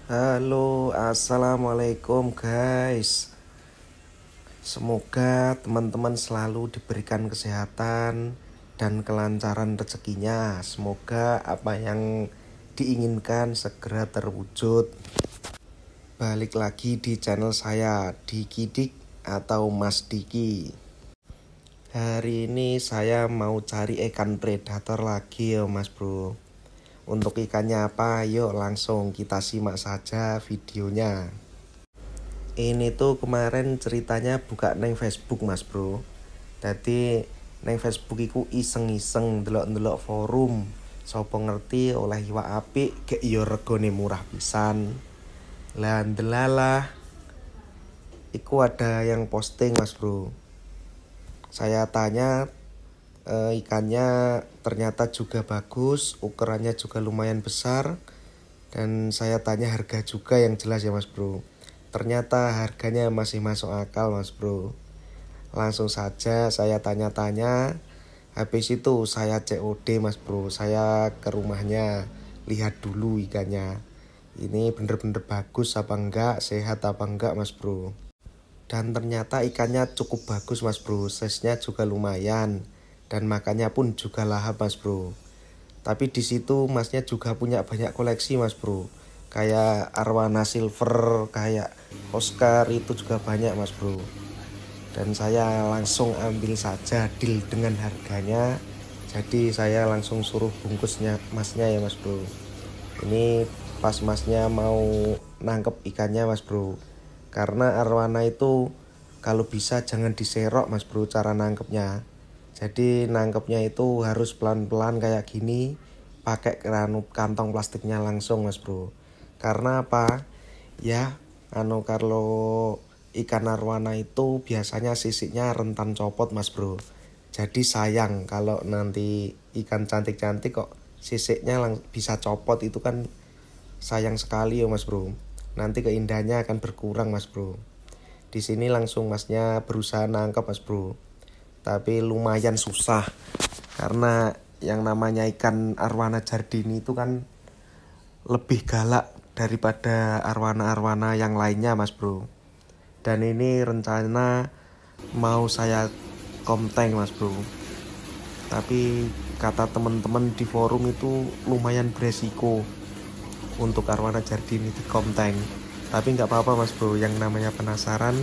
Halo, assalamualaikum guys. Semoga teman-teman selalu diberikan kesehatan dan kelancaran rezekinya. Semoga apa yang diinginkan segera terwujud. Balik lagi di channel saya, Diki Dik atau Mas Diki. Hari ini saya mau cari ikan predator lagi ya Mas Bro. Untuk ikannya apa? Yuk langsung kita simak saja videonya. Ini tuh kemarin ceritanya buka neng Facebook Mas Bro. Jadi neng Facebook iku iseng-iseng ndelok-ndelok forum. Sopo ngerti oleh iwak apik gek yo regone murah pisan. Lah ndelalah iku ada yang posting Mas Bro. Saya tanya ikannya ternyata juga bagus, ukurannya juga lumayan besar. Dan saya tanya harga juga yang jelas ya Mas Bro. Ternyata harganya masih masuk akal Mas Bro. Langsung saja saya tanya-tanya. Habis itu saya COD Mas Bro. Saya ke rumahnya, lihat dulu ikannya. Ini bener-bener bagus apa enggak, sehat apa enggak Mas Bro. Dan ternyata ikannya cukup bagus Mas Bro. Size-nya juga lumayan. Dan makannya pun juga lahap Mas Bro. Tapi di situ masnya juga punya banyak koleksi Mas Bro. Kayak arwana silver, kayak Oscar itu juga banyak Mas Bro. Dan saya langsung ambil saja deal dengan harganya. Jadi saya langsung suruh bungkusnya masnya ya Mas Bro. Ini pas masnya mau nangkep ikannya Mas Bro. Karena arwana itu kalau bisa jangan diserok Mas Bro cara nangkepnya. Jadi nangkepnya itu harus pelan-pelan kayak gini, pakai kantong plastiknya langsung Mas Bro. Karena apa? Ya, kalau ikan arwana itu biasanya sisiknya rentan copot Mas Bro. Jadi sayang kalau nanti ikan cantik-cantik kok sisiknya bisa copot, itu kan sayang sekali ya Mas Bro. Nanti keindahannya akan berkurang Mas Bro. Di sini langsung masnya berusaha nangkep Mas Bro. Tapi lumayan susah karena yang namanya ikan arwana jardini itu kan lebih galak daripada arwana-arwana yang lainnya Mas Bro. Dan ini rencana mau saya konten Mas Bro. Tapi kata teman-teman di forum itu lumayan beresiko untuk arwana jardini di konten. Tapi nggak apa-apa Mas Bro, yang namanya penasaran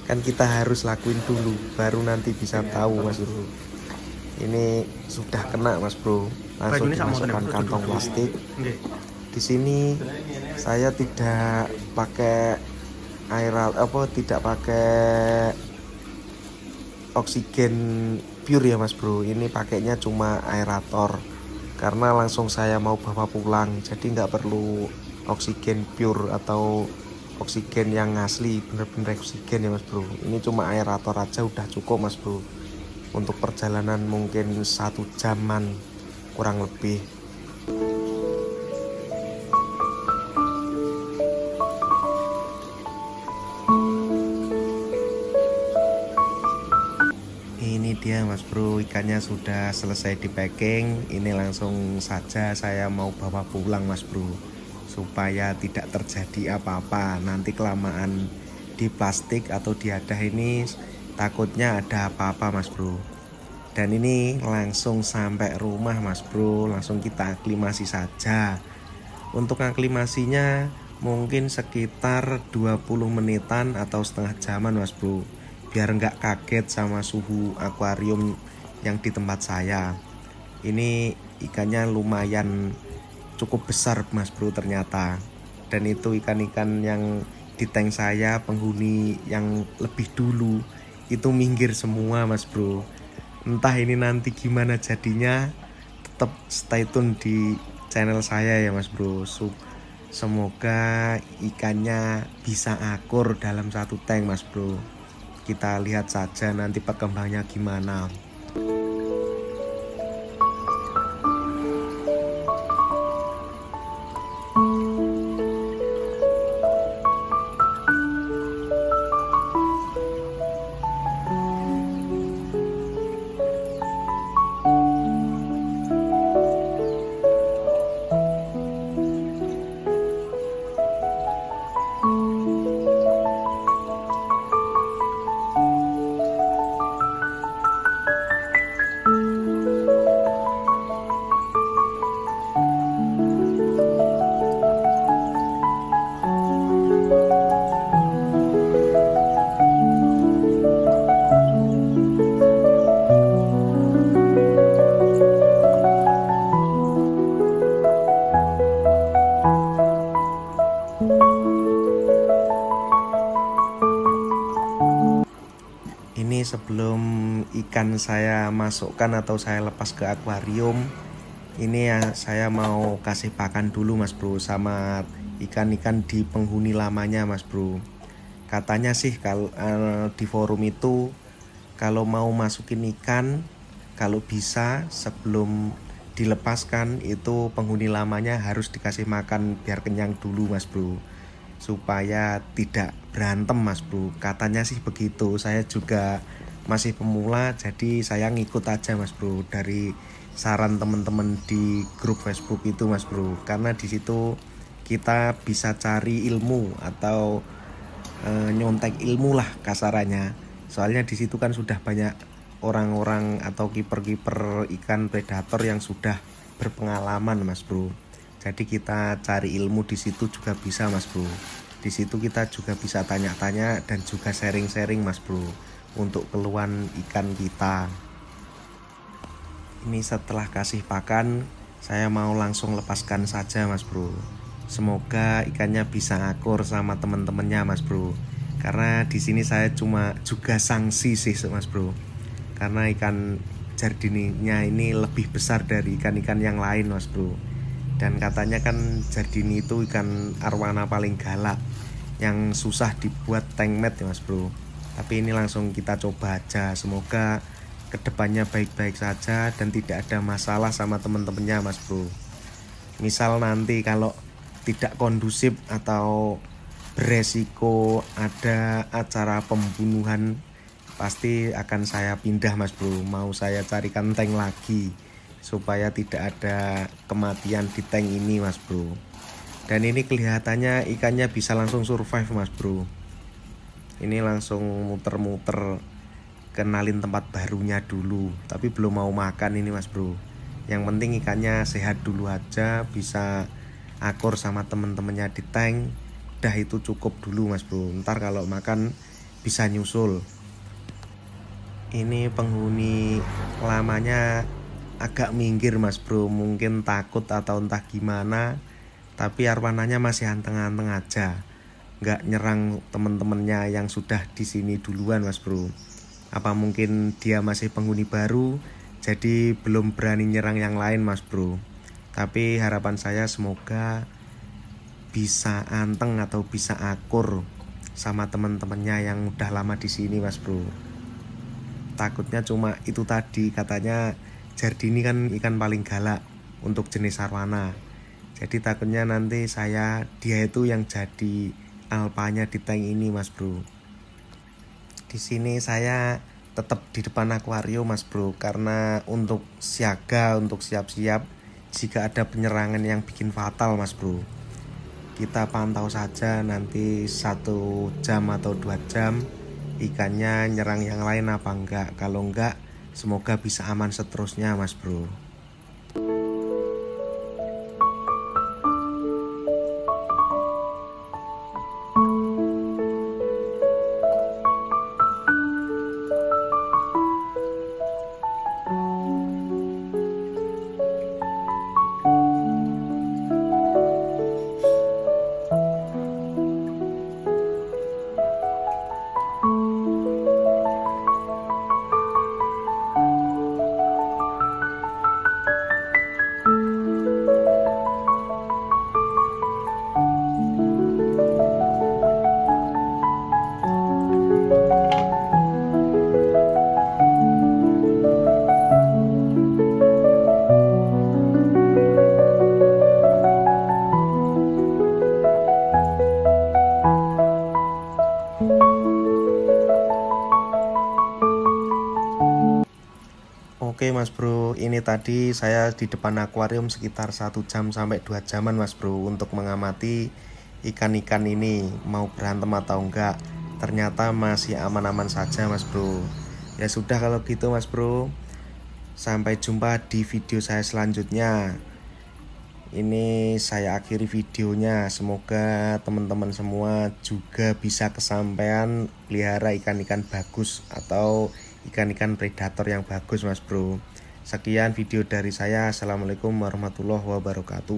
kan kita harus lakuin dulu, baru nanti bisa tahu Mas Bro. Ini sudah kena Mas Bro, langsung dimasukkan kantong plastik. Di sini saya tidak pakai tidak pakai oksigen pure ya Mas Bro. Ini pakainya cuma aerator karena langsung saya mau bawa pulang, jadi nggak perlu oksigen pure atau oksigen yang asli, bener-bener oksigen ya Mas Bro. Ini cuma aerator aja udah cukup Mas Bro. Untuk perjalanan mungkin 1 jaman kurang lebih. Ini dia Mas Bro, ikannya sudah selesai di packing. Ini langsung saja saya mau bawa pulang Mas Bro, supaya tidak terjadi apa-apa. Nanti kelamaan di plastik atau di adah ini takutnya ada apa-apa Mas Bro. Dan ini langsung sampai rumah Mas Bro, langsung kita aklimasi saja. Untuk aklimasinya mungkin sekitar 20 menitan atau setengah jaman Mas Bro, biar nggak kaget sama suhu akuarium yang di tempat saya. Ini ikannya lumayan cukup besar Mas Bro ternyata. Dan itu ikan-ikan yang di tank saya, penghuni yang lebih dulu itu minggir semua Mas Bro. Entah ini nanti gimana jadinya, tetap stay tune di channel saya ya Mas Bro. Semoga ikannya bisa akur dalam satu tank Mas Bro. Kita lihat saja nanti perkembangannya gimana. sebelum ikan saya masukkan atau saya lepas ke akuarium, ini ya saya mau kasih pakan dulu Mas Bro sama ikan-ikan di penghuni lamanya Mas Bro. Katanya sih kalau di forum itu kalau mau masukin ikan, kalau bisa sebelum dilepaskan itu penghuni lamanya harus dikasih makan biar kenyang dulu Mas Bro, supaya tidak berantem Mas Bro. Katanya sih begitu. Saya juga masih pemula, jadi saya ngikut aja Mas Bro dari saran teman-teman di grup Facebook itu Mas Bro, karena di situ kita bisa cari ilmu atau nyontek ilmu lah kasarannya. Soalnya di situ kan sudah banyak orang-orang atau kiper-kiper ikan predator yang sudah berpengalaman Mas Bro. Jadi kita cari ilmu di situ juga bisa Mas Bro. Di situ kita juga bisa tanya-tanya dan juga sharing-sharing Mas Bro untuk keluhan ikan kita. Ini setelah kasih pakan, saya mau langsung lepaskan saja Mas Bro. Semoga ikannya bisa akur sama teman-temannya Mas Bro. Karena di sini saya cuma juga sanksi sih Mas Bro. Karena ikan jardininya ini lebih besar dari ikan-ikan yang lain Mas Bro. Dan katanya kan jardini itu ikan arwana paling galak, yang susah dibuat tank mate ya Mas Bro. Tapi ini langsung kita coba aja. Semoga kedepannya baik-baik saja dan tidak ada masalah sama teman-temannya Mas Bro. Misal nanti kalau tidak kondusif atau beresiko ada acara pembunuhan, pasti akan saya pindah Mas Bro. Mau saya carikan tank lagi supaya tidak ada kematian di tank ini Mas Bro. Dan ini kelihatannya ikannya bisa langsung survive Mas Bro. Ini langsung muter-muter kenalin tempat barunya dulu, tapi belum mau makan ini Mas Bro. Yang penting ikannya sehat dulu aja, bisa akur sama temen-temennya di tank. Udah itu cukup dulu Mas Bro. Ntar kalau makan bisa nyusul. Ini penghuni lamanya agak minggir Mas Bro, mungkin takut atau entah gimana, tapi arwananya masih anteng-anteng aja, nggak nyerang temen-temennya yang sudah di sini duluan Mas Bro. Apa mungkin dia masih penghuni baru, jadi belum berani nyerang yang lain Mas Bro. Tapi harapan saya semoga bisa anteng atau bisa akur sama temen-temennya yang udah lama di sini Mas Bro. Takutnya cuma itu tadi, katanya jardini kan ikan paling galak untuk jenis arwana. Jadi takutnya nanti dia itu yang jadi alpanya di tank ini Mas Bro. Di sini saya tetap di depan akuarium Mas Bro, karena untuk siaga, untuk siap-siap jika ada penyerangan yang bikin fatal Mas Bro. Kita pantau saja nanti 1 jam atau 2 jam ikannya nyerang yang lain apa enggak. Kalau enggak, semoga bisa aman seterusnya Mas Bro. Oke Mas Bro, ini tadi saya di depan akuarium sekitar 1 jam sampai 2 jaman Mas Bro untuk mengamati ikan-ikan ini mau berantem atau enggak. Ternyata masih aman-aman saja Mas Bro. Ya sudah kalau gitu Mas Bro, sampai jumpa di video saya selanjutnya. Ini saya akhiri videonya. Semoga teman-teman semua juga bisa kesampaian pelihara ikan-ikan bagus atau ikan-ikan predator yang bagus Mas Bro. Sekian video dari saya. Assalamualaikum warahmatullahi wabarakatuh.